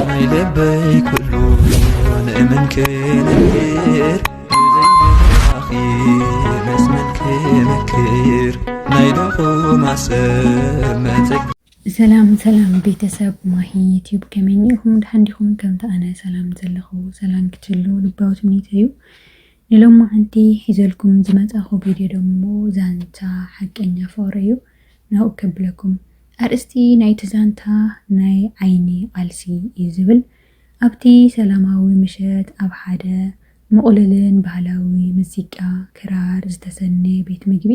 ناي لبي كله نأمن كنكر أخي مسمن كمكر ناي لقو معسمتك. سلام ቤተሰብ ማሂ ዩቲዩብ ከመኝኹም ድሓንዲኹም ከምታ ኣነ ሰላም ዘለኹ ሰላም ክትሉ ልባውት ምኒተዩ ንሎማ ኣንቲ ሒዘልኩም ዝመጻኹ ቪድዮ ደሞ ዛንታ ሓቀኛ ፍቅሪ እዩ ናው ከብለኩም ኣርእስቲ ናይቲ ዛንታ ናይ ዓይኒ ቃልሲ እዩ ዝብል ኣብቲ ሰላማዊ ምሸት ኣብ ሓደ ምቁልልን ባህላዊ ሙዚቃ ክራር ዝተሰነየ ቤት ምግቢ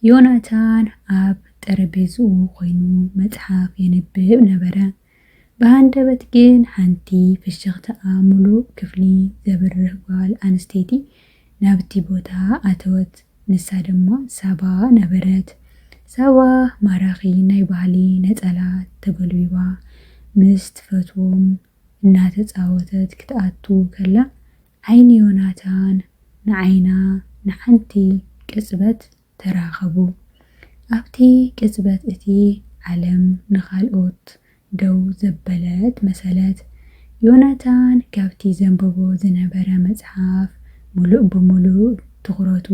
ዮናታን ኣብ ጠረጴዝኡ ኮይኑ መጽሓፍ የንብብ ነበረ። በሃንደበት ግን ሓንቲ ፍሽኽተኣ ሙሉእ ክፍሊ ዘብርህ ጓል ኣንስተይቲ ናብቲ ቦታ ኣተወት። ንሳ ድማ ሳባ ነበረት። ሳባ ማራኺ ናይ ባህሊ ነፀላ ተገልቢባ ምስ ትፈትዎም እናተፃወተት ክትኣቱ ከላ ዓይኒ ዮናታን ንዓይና ንሓንቲ ቅጽበት ተራኸቡ። ኣብቲ ቅጽበት እቲ ዓለም ንኻልኦት ደው ዘበለት መሰለት። ዮናታን ካብቲ ዘንብቦ ዝነበረ መጽሓፍ ሙሉእ ብሙሉእ ትኹረቱ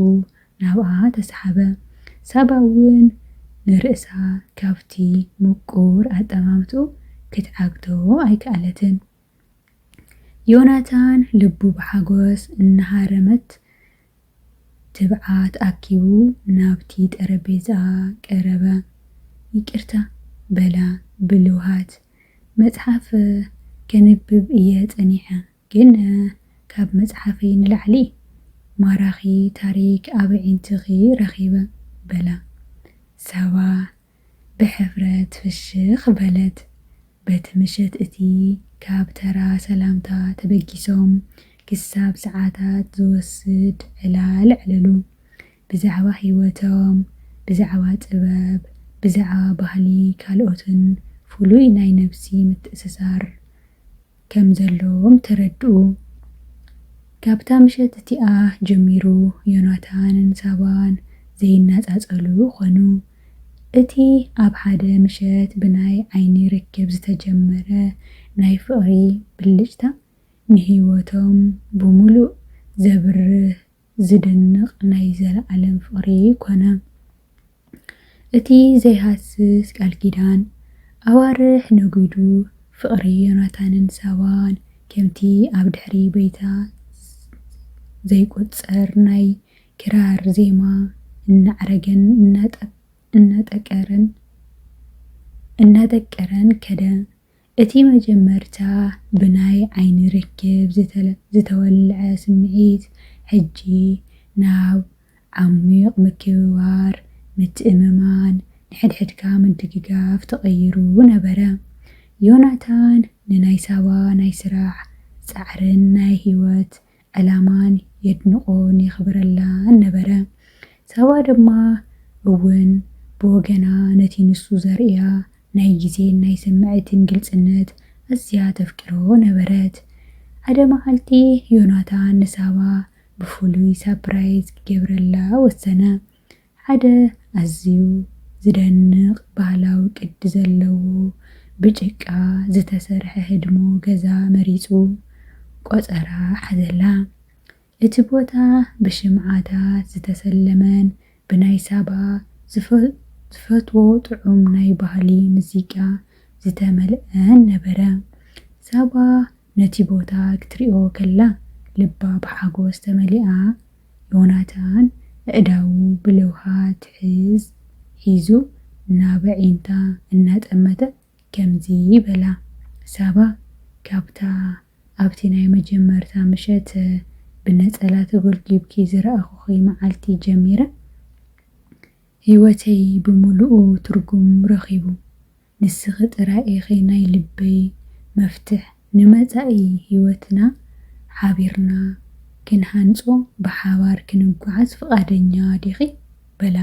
ናብኣ ተሰሓበ። ሳባ እውን ንርእሳ ካብቲ ምቁር ኣጠማምትኡ ክትዓግቶ ኣይከኣለትን። ዮናታን ልቡ ብሓጎስ እናሃረመት ትብዓት ኣኪቡ ናብቲ ጠረጴዛ ቀረበ። ይቅርታ በላ ብልውሃት። መጽሓፍ ከንብብ እየ ጸኒሐ፣ ግን ካብ መጽሓፈይ ንላዕሊ ማራኺ ታሪክ ኣብ ዒንትኺ ረኺበ በላ። ሳባ ብሕፍረት ፍሽኽ በለት። በቲ ምሸት እቲ ካብ ተራ ሰላምታ ተበጊሶም ክሳብ ሰዓታት ዝወስድ ዕላል ዕለሉ። ብዛዕባ ህይወቶም፣ ብዛዕባ ጥበብ፣ ብዛዕባ ባህሊ ካልኦትን ፍሉይ ናይ ነፍሲ ምትእስሳር ከም ዘለዎም ተረድኡ። ካብታ ምሸት እቲኣ ጀሚሩ ዮናታንን ሳባን ዘይናጻጸሉ ኾኑ። እቲ ኣብ ሓደ ምሸት ብናይ ዓይኒ ርክብ ዝተጀመረ ናይ ፍቕሪ ብልጭታ ንህይወቶም ብሙሉእ ዘብርህ ዝድንቕ ናይ ዘለዓለም ፍቕሪ ኮነ። እቲ ዘይሃስስ ቃል ኪዳን ኣዋርሕ ነጉዱ ፍቕሪ ዮናታንን ሳባን ከምቲ ኣብ ድሕሪ ቤታ ዘይቆጸር ናይ ክራር ዜማ እናዕረገን እናጠቀረን ከደ። እቲ መጀመርታ ብናይ ዓይኒ ርክብ ዝተወልዐ ስምዒት ሕጂ ናብ ዓሚቕ ምክብባር፣ ምትእምማን፣ ንሕድሕድካ ምድግጋፍ ተቐይሩ ነበረ። ዮናታን ንናይ ሳባ ናይ ስራሕ ጻዕርን ናይ ህይወት ዕላማን የድንቆን የኽብረላን ነበረ። ሳባ ድማ እውን ብወገና ነቲ ንሱ ዘርእያ ናይ ግዜን ናይ ስምዒትን ግልጽነት ኣዝያ ተፍቅሮ ነበረት። ሓደ መዓልቲ ዮናታን ንሳባ ብፍሉይ ሳፕራይዝ ክገብረላ ወሰነ። ሓደ ኣዝዩ ዝደንቕ ባህላዊ ቅዲ ዘለዎ ብጭቃ ዝተሰርሐ ህድሞ ገዛ መሪጹ ቆጸራ ሓዘላ። እቲ ቦታ ብሽምዓታት ዝተሰለመን ብናይ ሳባ ዝፈትዎ ጥዑም ናይ ባህሊ ሙዚቃ ዝተመልአን ነበረ። ሳባ ነቲ ቦታ ክትሪኦ ከላ ልባ ብሓጎስ ተመሊኣ። ዮናታን ኣእዳው ብልውሃት ሒዙ ናብ ዒንታ እናጠመተ ከምዚ በላ። ሳባ ካብታ ኣብቲ ናይ መጀመርታ ምሸት ብነፀላ ተጎልጊብኪ ዝረኣኹኺ መዓልቲ ጀሚረ ህይወተይ ብምሉኡ ትርጉም ረኺቡ። ንስኺ ጥራይ ኢኺ ናይ ልበይ መፍትሕ ንመጻኢ ህይወትና ሓቢርና ክንሃንጾ ብሓባር ክንጓዓዝ ፍቓደኛ ዲኺ በላ።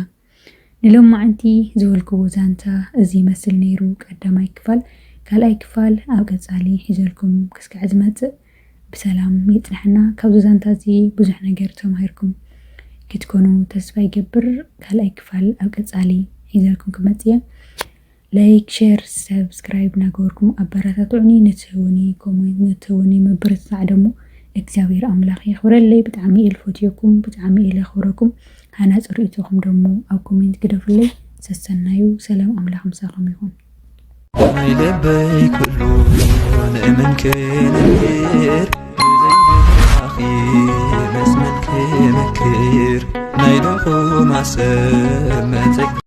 ንሎማዓንቲ ዝበልክዎ ዛንታ እዚ ይመስል ነይሩ። ቀዳማይ ክፋል። ካልኣይ ክፋል ኣብ ቀጻሊ ሒዘልኩም ክስካዕ ዝመጽእ ብሰላም ይጽንሐና። ካብዚ ዛንታ እዚ ብዙሕ ነገር ተማሂርኩም ክትኮኑ ተስፋ ይገብር። ካልኣይ ክፋል ኣብ ቀጻሊ ሒዘልኩም ክመጽእ እየ። ላይክ ሼር ሰብስክራይብ ናገርኩም ኣበረታትዑኒ ንትህውኒ ኮሜንት ንትህውኒ መበረታዕ ደሞ እግዚአብሔር ኣምላኽ ይኽብረለይ ብጣዕሚ እየ ልፈትየኩም ብጣዕሚ እየ ለኽብረኩም ሃናፅ ርእይቶኹም ደሞ ኣብ ኮሜንት ግደፉለይ ሰሰናዩ ሰላም ኣምላኽ ምሳኹም ይኹን ናይ ልበይ ኩሉ ንእምን ክነብር ብዘይብራኺ መስመን ክመክር ናይ ድኹም ዓሰብ መፀግ